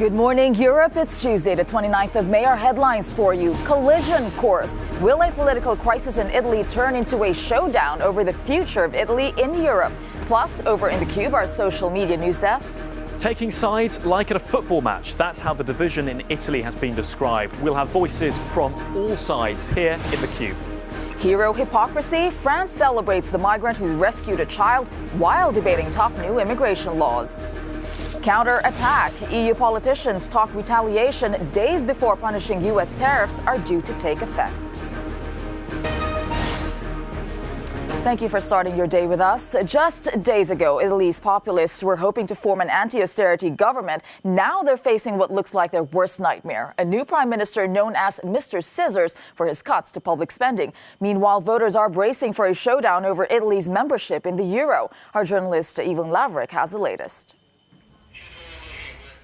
Good morning, Europe. It's Tuesday, the 29th of May. Our headlines for you. Collision course. Will a political crisis in Italy turn into a showdown over the future of Italy in Europe? Plus, over in the Cube, our social media news desk. Taking sides like at a football match. That's how the division in Italy has been described. We'll have voices from all sides here in the Cube. Hero hypocrisy. France celebrates the migrant who's rescued a child while debating tough new immigration laws. Counter-attack. EU politicians talk retaliation days before punishing U.S. tariffs are due to take effect. Thank you for starting your day with us. Just days ago, Italy's populists were hoping to form an anti-austerity government. Now they're facing what looks like their worst nightmare, a new prime minister known as Mr. Scissors for his cuts to public spending. Meanwhile, voters are bracing for a showdown over Italy's membership in the euro. Our journalist Evelyn Laverick has the latest.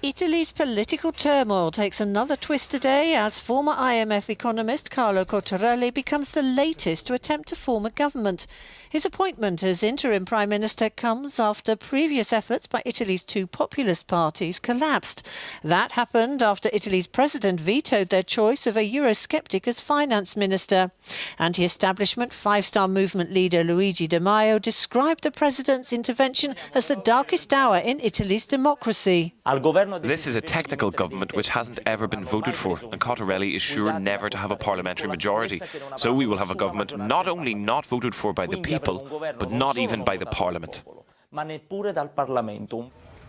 Italy's political turmoil takes another twist today as former IMF economist Carlo Cottarelli becomes the latest to attempt to form a government. His appointment as interim prime minister comes after previous efforts by Italy's two populist parties collapsed. That happened after Italy's president vetoed their choice of a Eurosceptic as finance minister. Anti-establishment Five-Star Movement leader Luigi Di Maio described the president's intervention as the darkest hour in Italy's democracy. This is a technical government which hasn't ever been voted for, and Cottarelli is sure never to have a parliamentary majority. So we will have a government not only not voted for by the people, but not even by the parliament.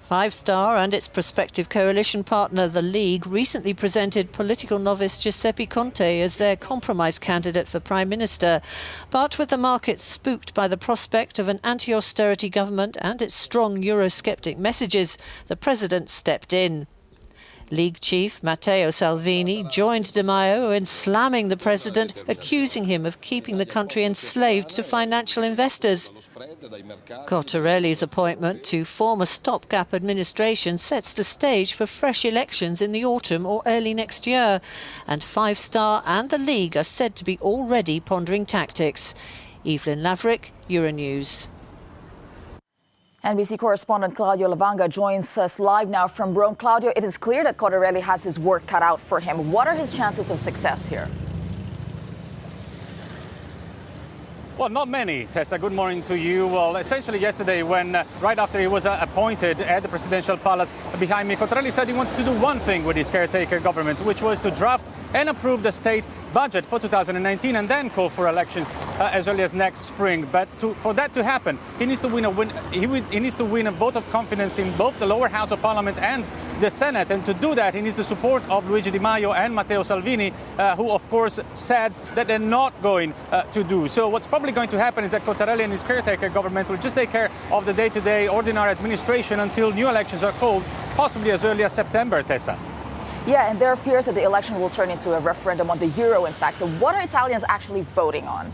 Five Star and its prospective coalition partner, the League, recently presented political novice Giuseppe Conte as their compromise candidate for Prime Minister. But with the markets spooked by the prospect of an anti-austerity government and its strong Eurosceptic messages, the president stepped in. League chief Matteo Salvini joined Di Maio in slamming the president, accusing him of keeping the country enslaved to financial investors. Cottarelli's appointment to form a stopgap administration sets the stage for fresh elections in the autumn or early next year. And Five Star and the League are said to be already pondering tactics. Evelyn Laverick, Euronews. NBC correspondent Claudio Lavanga joins us live now from Rome. Claudio, it is clear that Cottarelli has his work cut out for him. What are his chances of success here? Well, not many, Tessa. Good morning to you. Well, essentially yesterday when, right after he was appointed at the presidential palace behind me, Cottarelli said he wanted to do one thing with his caretaker government, which was to draft and approve the state budget for 2019 and then call for elections as early as next spring. But for that to happen, he needs to win a vote of confidence in both the lower house of parliament and the Senate. And to do that, he needs the support of Luigi Di Maio and Matteo Salvini, who, of course, said that they're not going to do. So what's probably going to happen is that Cottarelli and his caretaker government will just take care of the day-to-day ordinary administration until new elections are called, possibly as early as September, Tessa. Yeah, and there are fears that the election will turn into a referendum on the euro, in fact. So what are Italians actually voting on?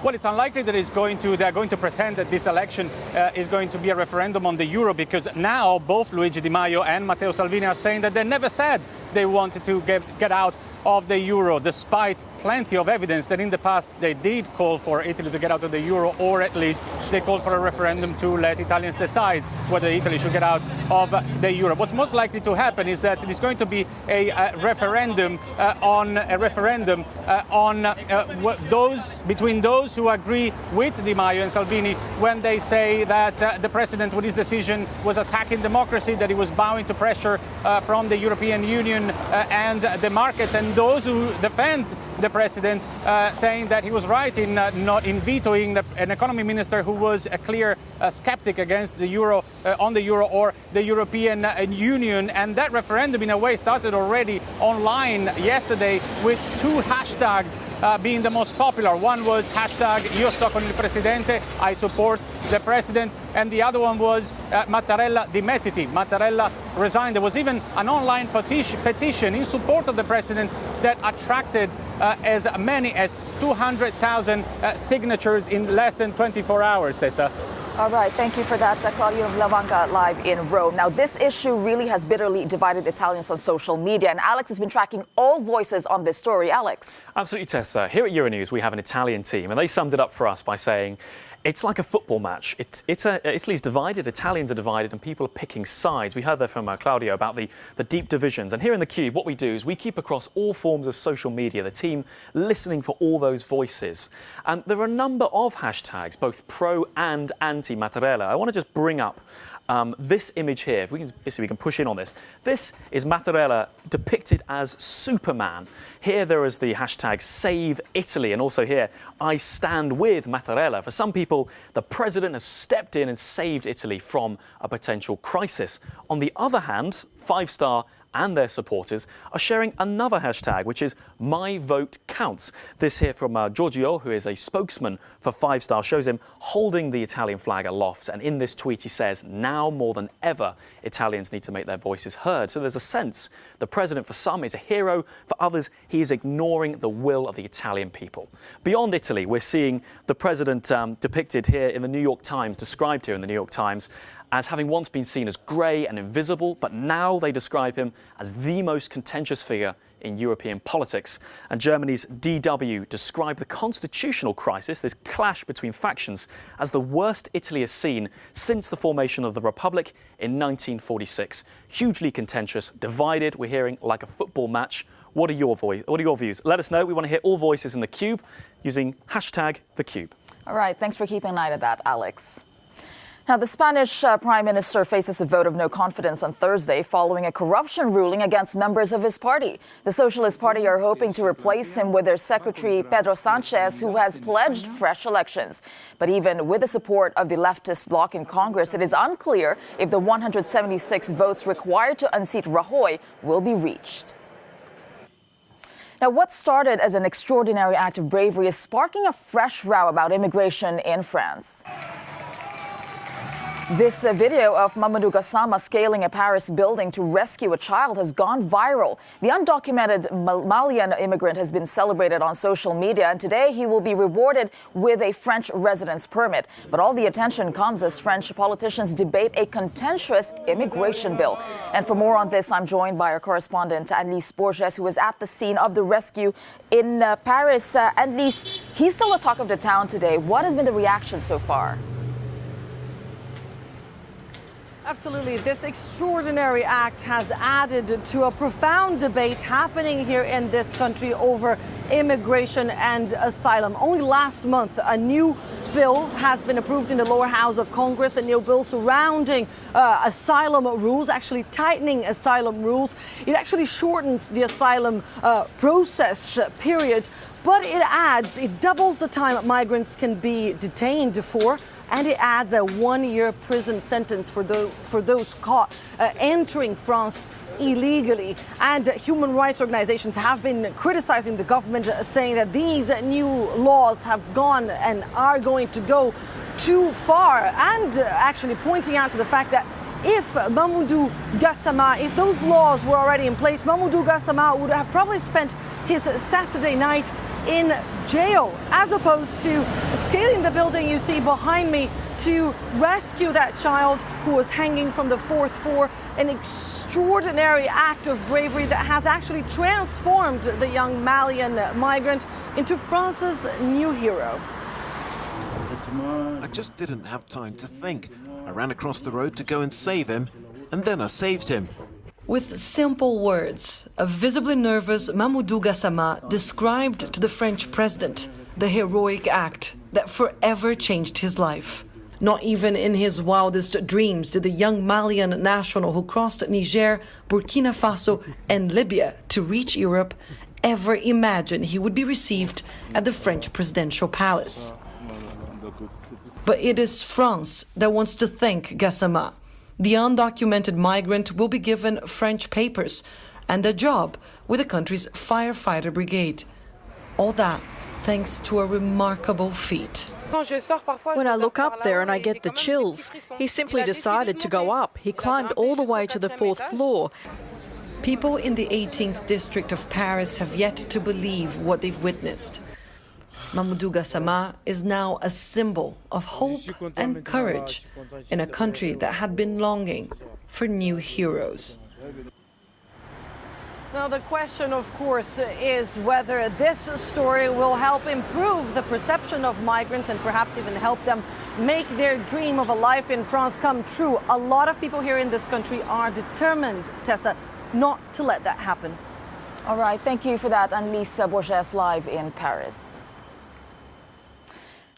Well, it's unlikely that they're going to pretend that this election is going to be a referendum on the euro, because now both Luigi Di Maio and Matteo Salvini are saying that they never said they wanted to get out of the euro, despite plenty of evidence that in the past they did call for Italy to get out of the euro, or at least they called for a referendum to let Italians decide whether Italy should get out of the euro. What's most likely to happen is that it is going to be a referendum between those who agree with Di Maio and Salvini when they say that the president, with his decision, was attacking democracy, that he was bowing to pressure from the European Union and the markets, and those who defend the president, saying that he was right in not vetoing an economy minister who was a clear skeptic against the euro, on the euro or the European Union. And that referendum, in a way, started already online yesterday, with two hashtags being the most popular. One was hashtag Io sto con il Presidente, I support the president, and the other one was Mattarella dimettiti, Mattarella resign. There was even an online petition in support of the president that attracted as many as 200,000 signatures in less than 24 hours, Tessa. All right, thank you for that, Claudio Lavanga, live in Rome. Now, this issue really has bitterly divided Italians on social media, and Alex has been tracking all voices on this story. Alex. Absolutely, Tessa. Here at Euronews, we have an Italian team, and they summed it up for us by saying It's like a football match. Italy's divided, Italians are divided, and people are picking sides. We heard there from Claudio about the deep divisions. And here in the Cube, what we do is we keep across all forms of social media, the team listening for all those voices. And there are a number of hashtags, both pro and anti-Mattarella. I want to just bring up this image here, if we can push in on this. This is Mattarella depicted as Superman. Here there is the hashtag Save Italy, and also here, I stand with Mattarella. For some people, the president has stepped in and saved Italy from a potential crisis. On the other hand, 5-star and their supporters are sharing another hashtag, which is My Vote Counts. This here from Giorgio, who is a spokesman for 5-star, shows him holding the Italian flag aloft. And in this tweet, he says, now more than ever, Italians need to make their voices heard. So there's a sense the president, for some, is a hero. For others, he is ignoring the will of the Italian people. Beyond Italy, we're seeing the president depicted here in the New York Times, described here in the New York Times, as having once been seen as grey and invisible, but now they describe him as the most contentious figure in European politics. And Germany's DW described the constitutional crisis, this clash between factions, as the worst Italy has seen since the formation of the Republic in 1946. Hugely contentious, divided, we're hearing like a football match. What are your views? Let us know. We want to hear all voices in the Cube using hashtag #TheCube. All right, thanks for keeping an eye on that, Alex. Now, the Spanish Prime Minister faces a vote of no confidence on Thursday following a corruption ruling against members of his party. The Socialist Party are hoping to replace him with their secretary, Pedro Sanchez, who has pledged fresh elections. But even with the support of the leftist bloc in Congress, it is unclear if the 176 votes required to unseat Rajoy will be reached. Now, what started as an extraordinary act of bravery is sparking a fresh row about immigration in France. This video of Mamadou Gassama scaling a Paris building to rescue a child has gone viral. The undocumented Malian immigrant has been celebrated on social media, and today he will be rewarded with a French residence permit. But all the attention comes as French politicians debate a contentious immigration bill. And for more on this, I'm joined by our correspondent, Annelise Borges, who was at the scene of the rescue in Paris. Annelise, he's still the talk of the town today. What has been the reaction so far? Absolutely. This extraordinary act has added to a profound debate happening here in this country over immigration and asylum. Only last month, a new bill has been approved in the lower house of Congress, a new bill surrounding asylum rules, actually tightening asylum rules. It actually shortens the asylum process period, but it doubles the time migrants can be detained for. And it adds a 1-year prison sentence for those caught entering France illegally. And human rights organizations have been criticizing the government, saying that these new laws have gone and are going to go too far, and actually pointing out to the fact that if Mamadou Gassama, if those laws were already in place, Mamadou Gassama would have probably spent his Saturday night in jail, as opposed to scaling the building you see behind me to rescue that child who was hanging from the 4th floor. An extraordinary act of bravery that has actually transformed the young Malian migrant into France's new hero. I just didn't have time to think. I ran across the road to go and save him, and then I saved him. With simple words, a visibly nervous Mamadou Gassama described to the French president the heroic act that forever changed his life. Not even in his wildest dreams did the young Malian national who crossed Niger, Burkina Faso and Libya to reach Europe ever imagine he would be received at the French presidential palace. But it is France that wants to thank Gassama. The undocumented migrant will be given French papers and a job with the country's firefighter brigade. All that thanks to a remarkable feat. When I look up there and I get the chills, he simply decided to go up. He climbed all the way to the 4th floor. People in the 18th district of Paris have yet to believe what they've witnessed. Mamadou Gassama is now a symbol of hope and courage in a country that had been longing for new heroes. Now, the question, of course, is whether this story will help improve the perception of migrants and perhaps even help them make their dream of a life in France come true. A lot of people here in this country are determined, Tessa, not to let that happen. All right, thank you for that, Annelise Borges, live in Paris.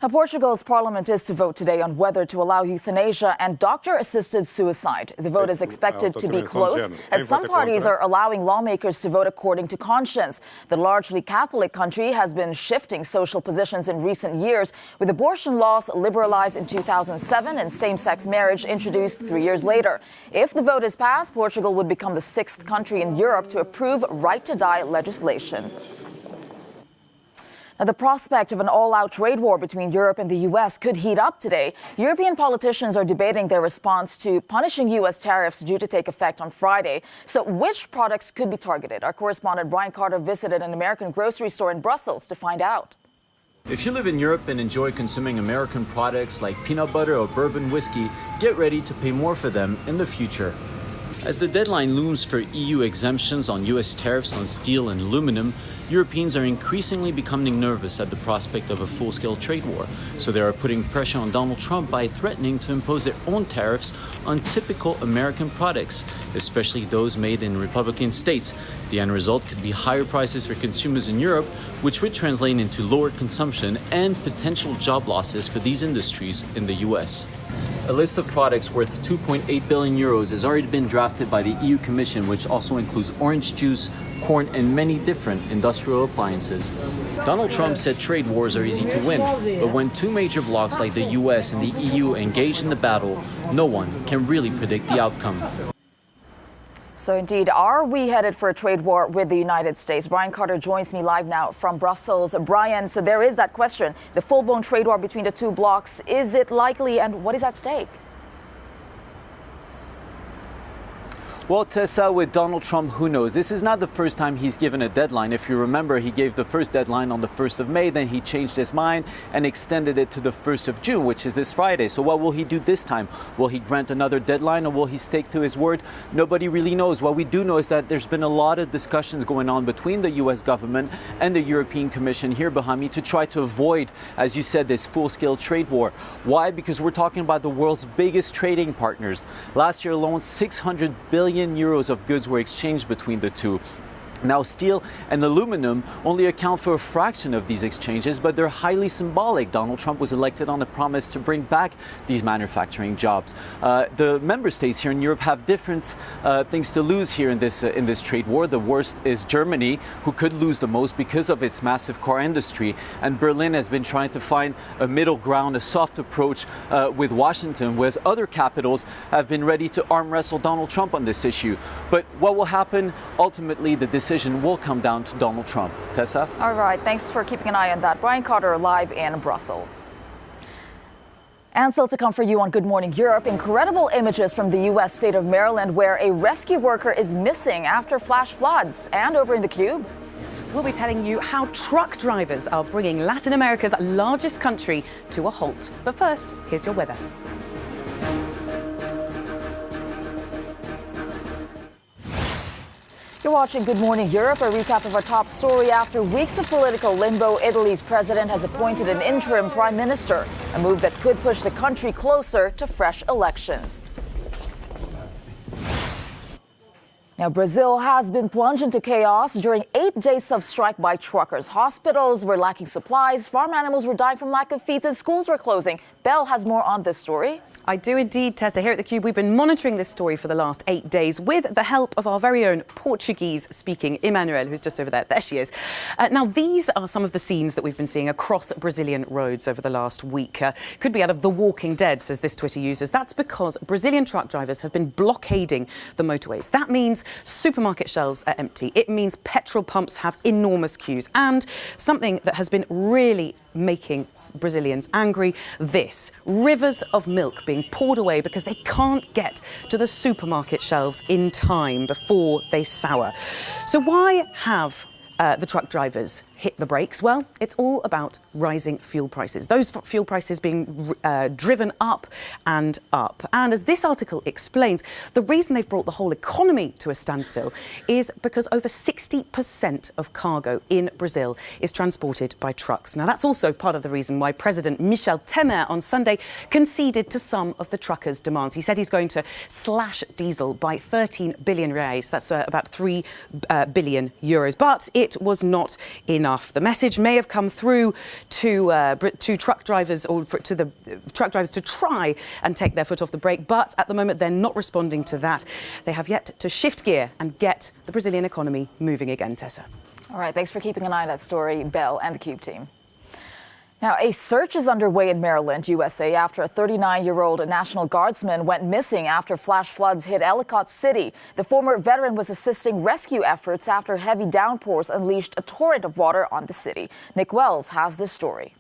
Now, Portugal's parliament is to vote today on whether to allow euthanasia and doctor-assisted suicide. The vote is expected to be close, as some parties are allowing lawmakers to vote according to conscience. The largely Catholic country has been shifting social positions in recent years, with abortion laws liberalized in 2007 and same-sex marriage introduced 3 years later. If the vote is passed, Portugal would become the 6th country in Europe to approve right-to-die legislation. Now, the prospect of an all-out trade war between Europe and the U.S. could heat up today. European politicians are debating their response to punishing U.S. tariffs due to take effect on Friday. So which products could be targeted? Our correspondent Brian Carter visited an American grocery store in Brussels to find out. If you live in Europe and enjoy consuming American products like peanut butter or bourbon whiskey, get ready to pay more for them in the future. As the deadline looms for EU exemptions on US tariffs on steel and aluminum, Europeans are increasingly becoming nervous at the prospect of a full-scale trade war, so they are putting pressure on Donald Trump by threatening to impose their own tariffs on typical American products, especially those made in Republican states. The end result could be higher prices for consumers in Europe, which would translate into lower consumption and potential job losses for these industries in the US. A list of products worth 2.8 billion euros has already been drafted by the EU Commission, which also includes orange juice, corn, and many different industrial appliances. Donald Trump said trade wars are easy to win, but when two major blocs like the US and the EU engage in the battle, no one can really predict the outcome. So indeed, are we headed for a trade war with the United States? Brian Carter joins me live now from Brussels. Brian, so there is that question, the full-blown trade war between the two blocs. Is it likely, and what is at stake? Well, Tessa, with Donald Trump, who knows? This is not the first time he's given a deadline. If you remember, he gave the first deadline on the 1st of May, then he changed his mind and extended it to the 1st of June, which is this Friday. So what will he do this time? Will he grant another deadline, or will he stick to his word? Nobody really knows. What we do know is that there's been a lot of discussions going on between the U.S. government and the European Commission here behind me to try to avoid, as you said, this full-scale trade war. Why? Because we're talking about the world's biggest trading partners. Last year alone, 600 billion euros of goods were exchanged between the two. Now, steel and aluminum only account for a fraction of these exchanges, but they're highly symbolic. Donald Trump was elected on a promise to bring back these manufacturing jobs. The member states here in Europe have different things to lose here in this trade war. The worst is Germany, who could lose the most because of its massive car industry. And Berlin has been trying to find a middle ground, a soft approach with Washington, whereas other capitals have been ready to arm wrestle Donald Trump on this issue. But what will happen? Ultimately, the decision will come down to Donald Trump. Tessa? All right, thanks for keeping an eye on that. Brian Carter live in Brussels. And still to come for you on Good Morning Europe, incredible images from the U.S. state of Maryland where a rescue worker is missing after flash floods. And over in the Cube, we'll be telling you how truck drivers are bringing Latin America's largest country to a halt. But first, here's your weather. You're watching Good Morning Europe, a recap of our top story. After weeks of political limbo, Italy's president has appointed an interim prime minister, a move that could push the country closer to fresh elections. Now, Brazil has been plunged into chaos during 8 days of strike by truckers. Hospitals were lacking supplies, farm animals were dying from lack of feeds, and schools were closing. Belle has more on this story. I do indeed, Tessa. Here at theCUBE, we've been monitoring this story for the last 8 days with the help of our very own Portuguese-speaking Emmanuel, who's just over there. There she is. Now, these are some of the scenes that we've been seeing across Brazilian roads over the last week. Could be out of The Walking Dead, says this Twitter user. That's because Brazilian truck drivers have been blockading the motorways. That means supermarket shelves are empty. It means petrol pumps have enormous queues. And something that has been really making Brazilians angry, this. Rivers of milk being poured away because they can't get to the supermarket shelves in time before they sour. So why have the truck drivers hit the brakes? Well, it's all about rising fuel prices. Those fuel prices being driven up and up. And as this article explains, the reason they've brought the whole economy to a standstill is because over 60% of cargo in Brazil is transported by trucks. Now, that's also part of the reason why President Michel Temer on Sunday conceded to some of the truckers' demands. He said he's going to slash diesel by 13 billion reais. That's about 3 billion euros. But it was not enough. The message may have come through to truck drivers or to the truck drivers to try and take their foot off the brake, but at the moment they're not responding to that. They have yet to shift gear and get the Brazilian economy moving again, Tessa. All right, thanks for keeping an eye on that story, Belle and the Cube team. Now, a search is underway in Maryland, USA, after a 39-year-old National Guardsman went missing after flash floods hit Ellicott City. The former veteran was assisting rescue efforts after heavy downpours unleashed a torrent of water on the city. Nick Wells has this story.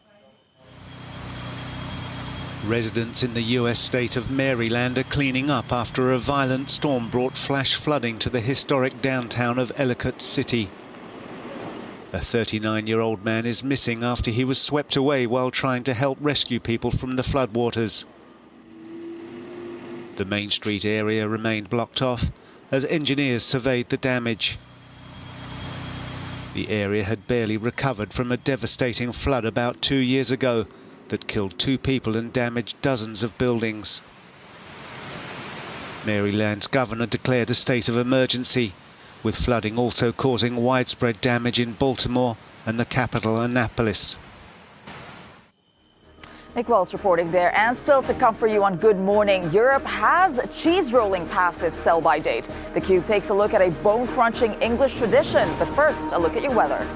Residents in the U.S. state of Maryland are cleaning up after a violent storm brought flash flooding to the historic downtown of Ellicott City. A 39-year-old man is missing after he was swept away while trying to help rescue people from the floodwaters. The Main Street area remained blocked off as engineers surveyed the damage. The area had barely recovered from a devastating flood about 2 years ago that killed 2 people and damaged dozens of buildings. Maryland's governor declared a state of emergency, with flooding also causing widespread damage in Baltimore and the capital, Annapolis. Nick Wells reporting there. And still to come for you on Good Morning, Europe has cheese rolling past its sell-by date. The Cube takes a look at a bone-crunching English tradition. But first, a look at your weather.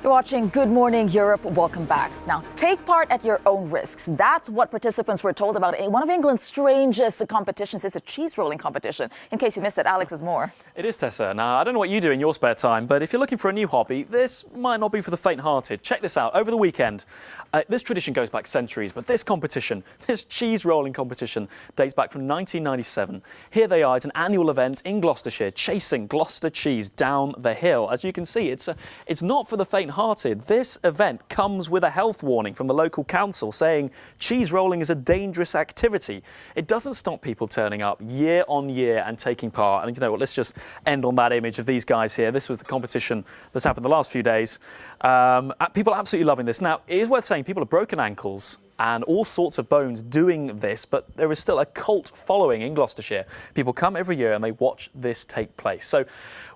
You're watching Good Morning Europe. Welcome back. Now, take part at your own risks. That's what participants were told about one of England's strangest competitions. It's a cheese rolling competition. In case you missed it, Alex has more. It is, Tessa. Now, I don't know what you do in your spare time, but if you're looking for a new hobby, this might not be for the faint-hearted. Check this out. Over the weekend, this tradition goes back centuries, but this competition, this cheese rolling competition, dates back from 1997. Here they are. It's an annual event in Gloucestershire, chasing Gloucester cheese down the hill. As you can see, it's not for the faint-hearted. This event comes with a health warning from the local council saying cheese rolling is a dangerous activity. It doesn't stop people turning up year on year and taking part. And you know what, let's just end on that image of these guys here. This was the competition that's happened the last few days. People are absolutely loving this. Now, it is worth saying people have broken ankles and all sorts of bones doing this, but there is still a cult following in Gloucestershire. People come every year and they watch this take place. So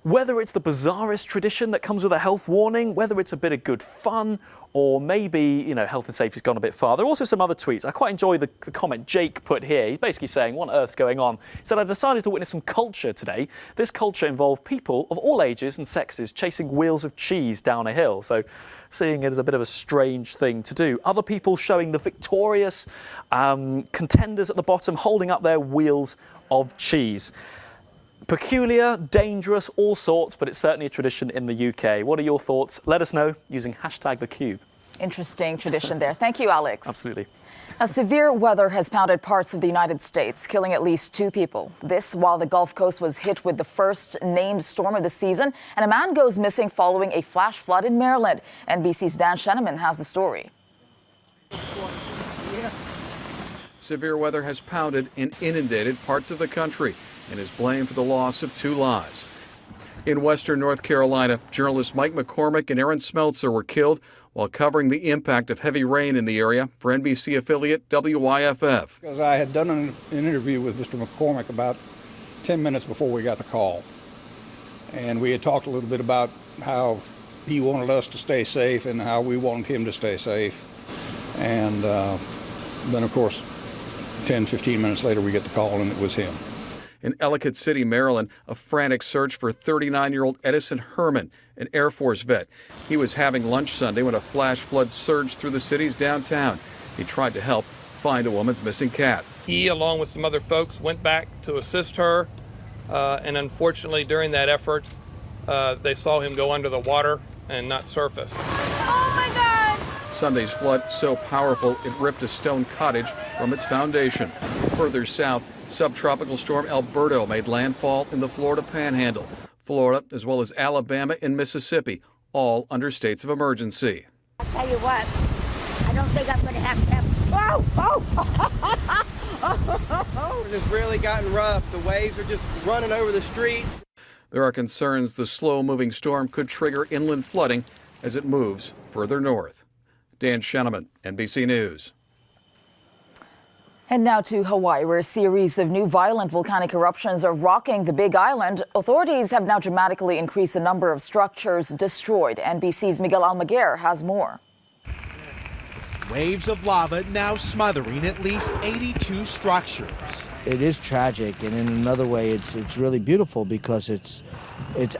whether it's the bizarrest tradition that comes with a health warning, whether it's a bit of good fun, or maybe, you know, health and safety's gone a bit far. There are also some other tweets. I quite enjoy the comment Jake put here. He's basically saying, what on earth's going on? He said, I decided to witness some culture today. This culture involved people of all ages and sexes chasing wheels of cheese down a hill. So seeing it as a bit of a strange thing to do. Other people showing the victorious contenders at the bottom holding up their wheels of cheese. Peculiar, dangerous, all sorts, but it's certainly a tradition in the UK. What are your thoughts? Let us know using #TheCube. Interesting tradition there. Thank you, Alex. Absolutely. Now, severe weather has pounded parts of the United States, killing at least 2 people. This while the Gulf Coast was hit with the first named storm of the season, and a man goes missing following a flash flood in Maryland. NBC's Dan Sheneman has the story. Severe weather has pounded and inundated parts of the country and is blamed for the loss of 2 lives. In western North Carolina, journalists Mike McCormick and Aaron Smeltzer were killed while covering the impact of heavy rain in the area for NBC affiliate WYFF. Because I had done an interview with Mr. McCormick about 10 minutes before we got the call. And we had talked a little bit about how he wanted us to stay safe and how we wanted him to stay safe. And then, of course, 10, 15 minutes later, we get the call and it was him. In Ellicott City, Maryland, a frantic search for 39-year-old Edison Herman, an Air Force vet. He was having lunch Sunday when a flash flood surged through the city's downtown. He tried to help find a woman's missing cat. He, along with some other folks, went back to assist her, and unfortunately, during that effort, they saw him go under the water and not surface. Oh my God! Sunday's flood so powerful it ripped a stone cottage from its foundation. Further south, subtropical storm Alberto made landfall in the Florida Panhandle. Florida, as well as Alabama and Mississippi, all under states of emergency. I'll tell you what, I don't think I'm going to have It's really gotten rough. The waves are just running over the streets. There are concerns the slow-moving storm could trigger inland flooding as it moves further north. Dan Sheneman, NBC News. And now to Hawaii, where a series of new violent volcanic eruptions are rocking the Big Island. Authorities have now dramatically increased the number of structures destroyed. NBC's Miguel Almaguer has more. Waves of lava now smothering at least 82 structures. It is tragic, and in another way, it's really beautiful because it's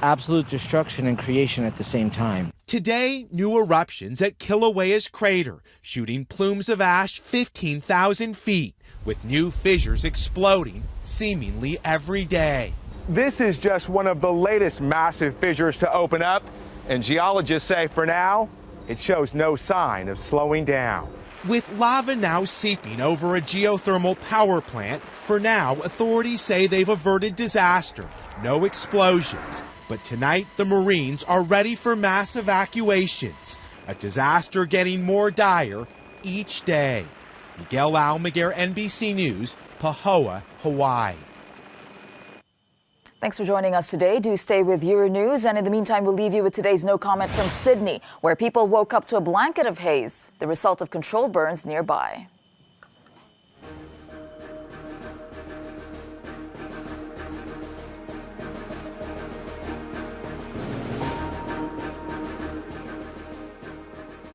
absolute destruction and creation at the same time. Today, new eruptions at Kilauea's crater, shooting plumes of ash 15,000 feet, with new fissures exploding seemingly every day. This is just one of the latest massive fissures to open up, and geologists say for now, it shows no sign of slowing down. With lava now seeping over a geothermal power plant, for now, authorities say they've averted disaster. No explosions. But tonight, the Marines are ready for mass evacuations. A disaster getting more dire each day. Miguel Almaguer, NBC News, Pahoa, Hawaii. Thanks for joining us today. Do stay with Euronews. And in the meantime, we'll leave you with today's no comment from Sydney, where people woke up to a blanket of haze, the result of controlled burns nearby.